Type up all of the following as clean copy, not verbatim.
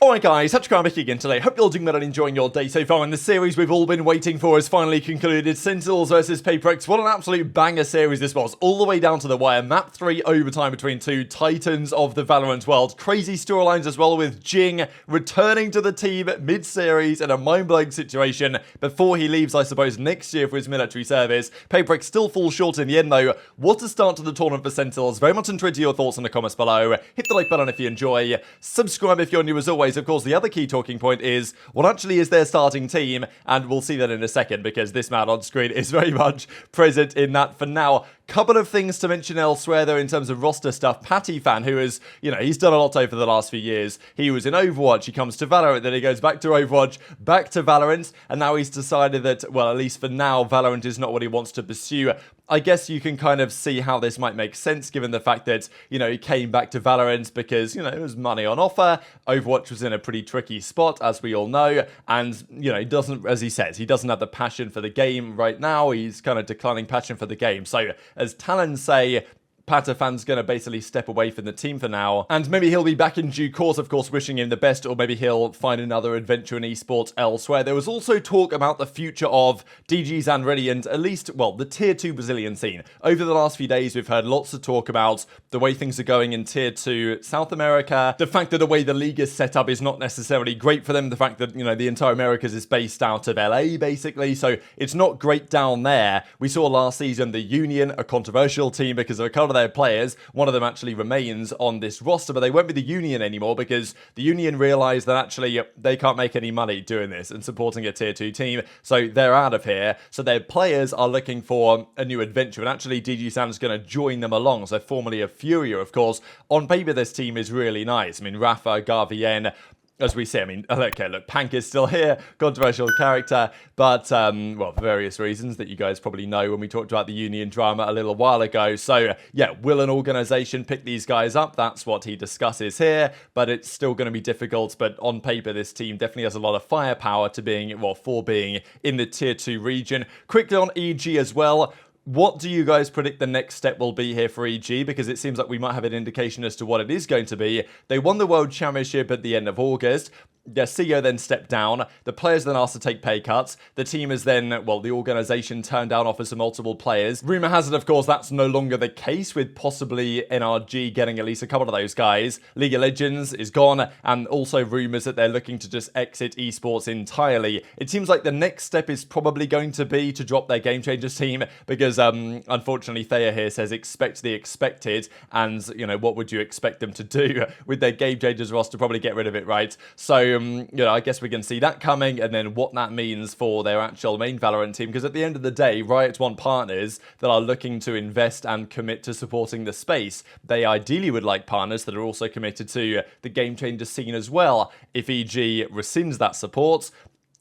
Alright guys, TacticalRab again today. Hope you're all doing well and enjoying your day so far. And the series we've all been waiting for has finally concluded. Sentinels versus pANcada. What an absolute banger series this was. All the way down to the wire. Map 3 overtime between two titans of the VALORANT world. Crazy storylines as well, with Jinggg returning to the team mid-series in a mind-blowing situation before he leaves, I suppose, next year for his military service. pANcada still falls short in the end though. What a start to the tournament for Sentinels. Very much intrigued to your thoughts in the comments below. Hit the like button if you enjoy. Subscribe if you're new as always. Of course, the other key talking point is what actually is their starting team, and we'll see that in a second because this man on screen is very much present in that for now. Couple of things to mention elsewhere though in terms of roster stuff. pANcada, who is, he's done a lot over the last few years. He was in Overwatch, he comes to Valorant, then he goes back to Overwatch, back to Valorant, and now he's decided that, well, at least for now, Valorant is not what he wants to pursue. I guess you can kind of see how this might make sense given the fact that, he came back to Valorant because, there was money on offer. Overwatch was in a pretty tricky spot, as we all know, and, he doesn't, as he says, he doesn't have the passion for the game right now. He's kind of declining passion for the game. So, as Talons say, pANcada's going to basically step away from the team for now, and maybe he'll be back in due course, of course, wishing him the best, or maybe he'll find another adventure in esports elsewhere. There was also talk about the future of DG's and Radiant, at least, well, the Tier 2 Brazilian scene. Over the last few days, we've heard lots of talk about the way things are going in Tier 2 South America, the fact that the way the league is set up is not necessarily great for them, the fact that, the entire Americas is based out of LA, basically, so it's not great down there. We saw last season the Union, a controversial team because of a couple of their players. One of them actually remains on this roster, but they won't be the Union anymore because the Union realized that actually they can't make any money doing this and supporting a tier 2 team, so they're out of here. So their players are looking for a new adventure, and actually DG San's going to join them along. So formerly of Furia, of course. On paper, this team is really nice. I mean, Rafa, Garvien, as we say, okay, look, pANcada is still here, controversial character, but, well, for various reasons that you guys probably know when we talked about the Union drama a little while ago. So, yeah, will an organization pick these guys up? That's what he discusses here, but it's still going to be difficult. But on paper, this team definitely has a lot of firepower to being, well, for being in the Tier 2 region. Quickly on EG as well. What do you guys predict the next step will be here for EG? Because it seems like we might have an indication as to what it is going to be. They won the World Championship at the end of August. Their CEO then stepped down. The players then asked to take pay cuts. The team is then, well, the organization turned down offers to multiple players. Rumor has it, of course, that's no longer the case, with possibly NRG getting at least a couple of those guys. League of Legends is gone, and also rumors that they're looking to just exit esports entirely. It seems like the next step is probably going to be to drop their Game Changers team, because unfortunately Thea here says expect the expected, and, what would you expect them to do with their Game Changers roster? Probably get rid of it, right? So, I guess we can see that coming, and then what that means for their actual main Valorant team, because at the end of the day, Riot want partners that are looking to invest and commit to supporting the space. They ideally would like partners that are also committed to the Game Changer scene as well. If EG rescinds that support,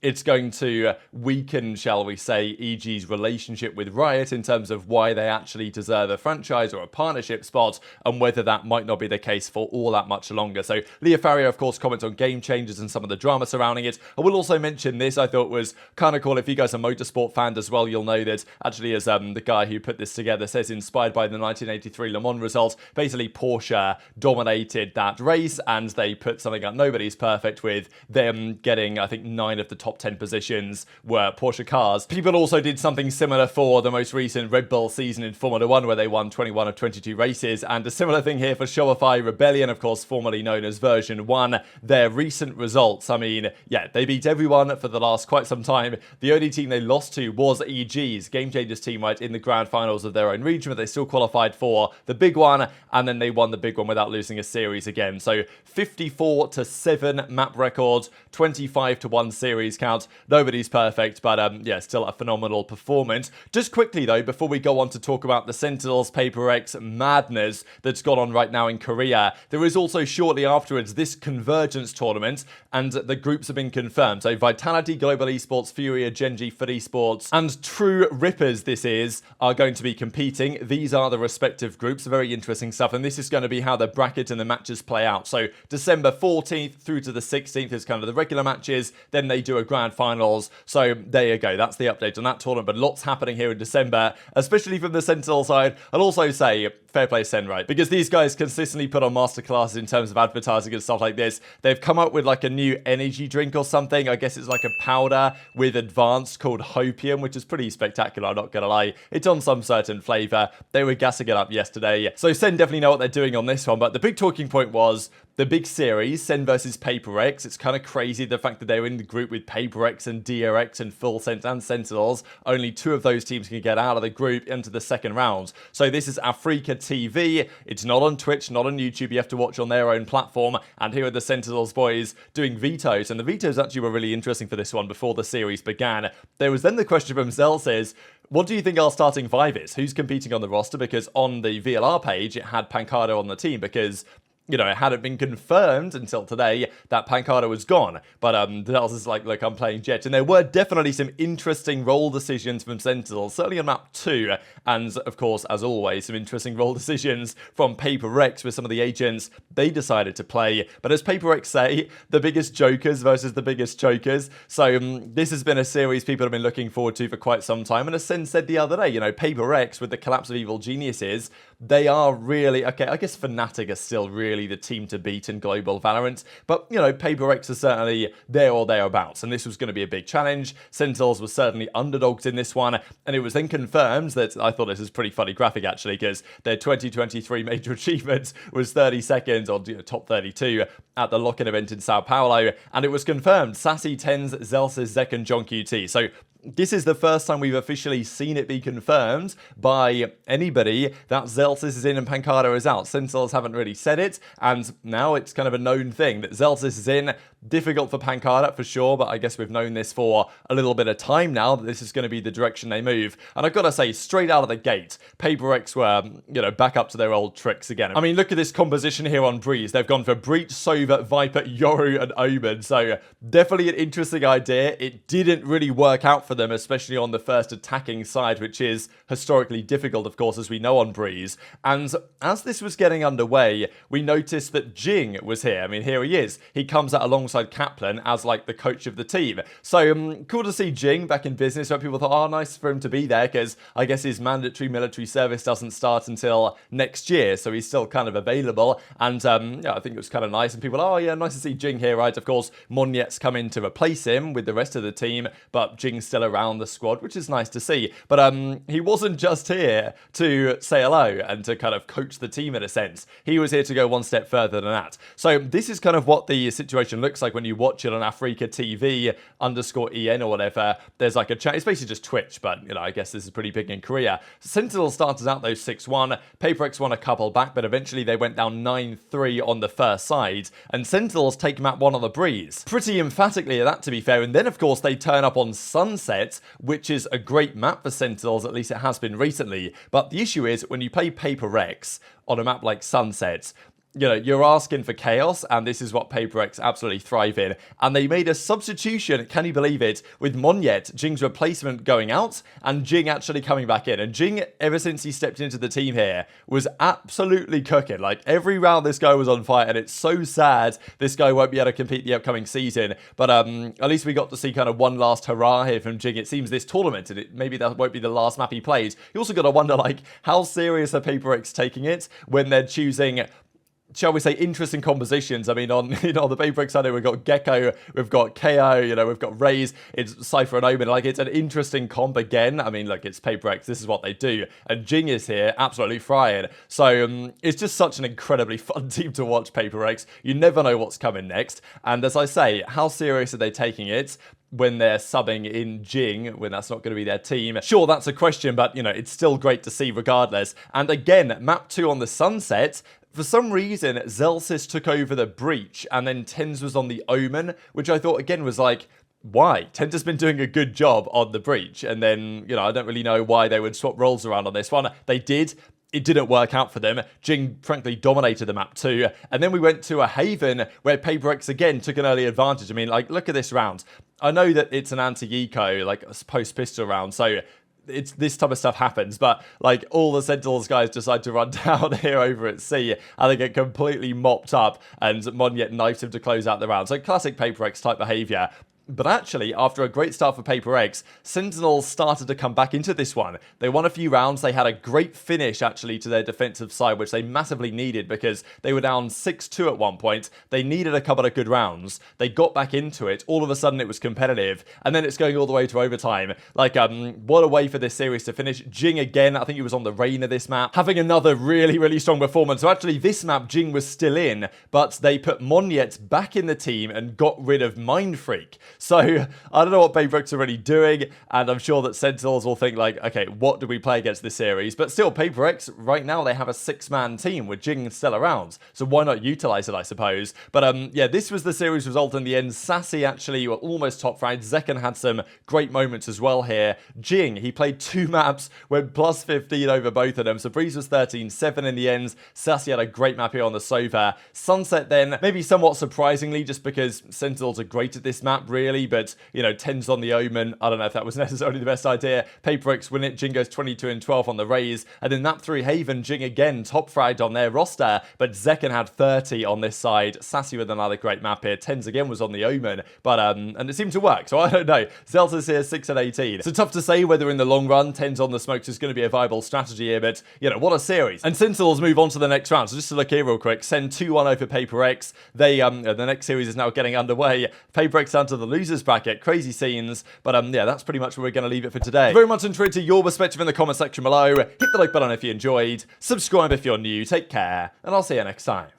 it's going to weaken, shall we say, EG's relationship with Riot in terms of why they actually deserve a franchise or a partnership spot, and whether that might not be the case for all that much longer. So Leah Farrier, of course, comments on Game Changers and some of the drama surrounding it. I will also mention this, I thought was kind of cool. If you guys are motorsport fans as well, you'll know that actually, as the guy who put this together says, inspired by the 1983 Le Mans results, basically Porsche dominated that race, and they put something up Nobody's Perfect with them getting, I think, 9 of the top 10 positions were Porsche cars. People also did something similar for the most recent Red Bull season in Formula 1, where they won 21 of 22 races, and a similar thing here for Shopify Rebellion, of course, formerly known as version 1. Their recent results, yeah, they beat everyone for the last quite some time. The only team they lost to was EG's Game Changers team, right, in the grand finals of their own region, but they still qualified for the big one, and then they won the big one without losing a series again. So 54-7 map record, 25-1 series count. Nobody's perfect, but yeah, still a phenomenal performance. Just quickly though, before we go on to talk about the Sentinels pANcada madness that's gone on right now in Korea, there is also shortly afterwards this Convergence tournament, and the groups have been confirmed. So Vitality, Global Esports, Furia, Gen.G, Foot Esports, and True Rippers, are going to be competing. These are the respective groups. Very interesting stuff, and this is going to be how the bracket and the matches play out. So December 14th through to the 16th is kind of the regular matches. Then they do a grand finals. So there you go. That's the update on that tournament. But lots happening here in December, especially from the Sentinel side. I'll also say fair play Sen, right? Because these guys consistently put on masterclasses in terms of advertising and stuff like this. They've come up with like a new energy drink or something. I guess it's like a powder with advanced called Hopium, which is pretty spectacular, I'm not gonna lie. It's on some certain flavor. They were gassing it up yesterday. So Sen definitely know what they're doing on this one, but the big talking point was the big series, Sen versus pANcada. It's kind of crazy the fact that they were in the group with pANcada and DRX and Full Sent and Sentinels. Only 2 of those teams can get out of the group into the second round. So this is Africa TV. It's not on Twitch, not on YouTube. You have to watch on their own platform. And here are the Sentinels boys doing vetoes. And the vetoes actually were really interesting for this one before the series began. There was then the question from Zelsis, what do you think our starting 5 is? Who's competing on the roster? Because on the VLR page, it had pANcada on the team because, you know, it hadn't been confirmed until today that pANcada was gone. But Dels is like, look, I'm playing Jet. And there were definitely some interesting role decisions from Sentinels, certainly on map 2. And, of course, as always, some interesting role decisions from pANcada with some of the agents they decided to play. But as pANcada say, the biggest jokers versus the biggest chokers. So this has been a series people have been looking forward to for quite some time. And as Sen said the other day, you know, pANcada with the collapse of Evil Geniuses, they are really, okay, I guess Fnatic are still really the team to beat in global Valorant, but, you know, pANcada are certainly there or thereabouts, and this was going to be a big challenge. Sentinels was certainly underdogs in this one, and it was then confirmed that, I thought this was pretty funny graphic actually, because their 2023 major achievement was 30 seconds, or, you know, top 32 at the lock-in event in Sao Paulo, and it was confirmed, Sassy, Tens, Zelsis, Zek, and John QT. So this is the first time we've officially seen it be confirmed by anybody that Zelsis is in and pANcada is out. Sentinels haven't really said it, and now it's kind of a known thing that Zelsis is in. Difficult for pANcada for sure, but I guess we've known this for a little bit of time now, that this is going to be the direction they move. And I've got to say, straight out of the gate, pANcada were, you know, back up to their old tricks again. I mean, look at this composition here on Breeze. They've gone for Breach, Sova, Viper, Yoru, and Omen. So definitely an interesting idea. It didn't really work out for them, especially on the first attacking side, which is historically difficult, of course, as we know on Breeze. And as this was getting underway, we noticed that Jinggg was here. I mean, here he is. He comes out alongside Kaplan as like the coach of the team. So cool to see Jinggg back in business, where people thought, oh, nice for him to be there, because I guess his mandatory military service doesn't start until next year, so he's still kind of available. And yeah, I think it was kind of nice, and people, oh yeah, nice to see Jinggg here, right? Of course, Monyet's come in to replace him with the rest of the team, but Jingg's still around the squad, which is nice to see. But he wasn't just here to say hello and to kind of coach the team in a sense. He was here to go one step further than that. So this is kind of what the situation looks like when you watch it on Africa TV _EN or whatever. There's like a chat. It's basically just Twitch, but, you know, I guess this is pretty big in Korea. Sentinel started out though 6-1. pANcada won a couple back, but eventually they went down 9-3 on the first side, and Sentinels take map 1 on the Breeze. Pretty emphatically at that, to be fair. And then, of course, they turn up on Sunset, which is a great map for Sentinels, at least it has been recently. But the issue is, when you play pANcada on a map like Sunset, you know, you're asking for chaos, and this is what pANcada absolutely thrive in. And they made a substitution, can you believe it, with Monyet, Jingg's replacement, going out, and Jinggg actually coming back in. And Jinggg, ever since he stepped into the team here, was absolutely cooking. Like, every round this guy was on fire, and it's so sad this guy won't be able to compete the upcoming season. But at least we got to see kind of one last hurrah here from Jinggg. It seems this tournament, and maybe that won't be the last map he plays. You also got to wonder, like, how serious are pANcada taking it when they're choosing, shall we say, interesting compositions. I mean, on, you know, the pANcada side, we've got Gecko, we've got KO, you know, we've got Raze, it's Cypher and Omen. Like, it's an interesting comp again. I mean, look, it's pANcada, this is what they do. And Jinggg is here, absolutely frying. So, it's just such an incredibly fun team to watch, pANcada. You never know what's coming next. And as I say, how serious are they taking it when they're subbing in Jinggg, when that's not going to be their team? Sure, that's a question, but, you know, it's still great to see regardless. And again, map 2 on the Sunset, for some reason, Zelsis took over the Breach, and then Tens was on the Omen, which I thought, again, was like, why? Tens has been doing a good job on the Breach, and then, you know, I don't really know why they would swap roles around on this one. They did. It didn't work out for them. Jinggg, frankly, dominated the map too. And then we went to a Haven where pANcada again took an early advantage. I mean, like, look at this round. I know that it's an anti-eco, like, a post-pistol round, so it's this type of stuff happens, but like all the Sentinels guys decide to run down here over at C, and they get completely mopped up, and Monyet knifes him to close out the round. So classic pANcada type behavior. But actually, after a great start for pANcada, Sentinels started to come back into this one. They won a few rounds. They had a great finish, actually, to their defensive side, which they massively needed because they were down 6-2 at one point. They needed a couple of good rounds. They got back into it. All of a sudden, it was competitive. And then it's going all the way to overtime. Like, what a way for this series to finish. Jinggg again, I think he was on the rain of this map, having another really, really strong performance. So actually, this map, Jinggg was still in, but they put Monyet back in the team and got rid of Mindfreak. So, I don't know what pANcada are really doing, and I'm sure that Sentinels will think like, okay, what do we play against this series? But still, pANcada, right now, they have a 6-man team with Jinggg still around, so why not utilize it, I suppose? But yeah, this was the series result in the end. Sassy actually were almost top fragged. Zekken had some great moments as well here. Jinggg, he played 2 maps, went plus 15 over both of them. So Breeze was 13-7 in the end. Sassy had a great map here on the Sova. Sunset then, maybe somewhat surprisingly, just because Sentinels are great at this map, really, but, you know, 10s on the Omen. I don't know if that was necessarily the best idea. pANcada win it. Jinggg goes 22-12 on the Raze. And then map 3 Haven, Jinggg again top fragged on their roster, but Zekken had 30 on this side. Sassy with another great map here. 10s again was on the Omen, but and it seemed to work, so I don't know. Zelta's here 6-18. So tough to say whether in the long run 10s on the smokes is going to be a viable strategy here, but you know, what a series. And Sentinels move on to the next round. So just to look here real quick, send 2-1 over pANcada. They the next series is now getting underway. pANcada down to the losers bracket. Crazy scenes, but yeah, that's pretty much where we're going to leave it for today. Very much intrigued to your perspective in the comment section below. Hit the like button if you enjoyed. Subscribe if you're new. Take care, and I'll see you next time.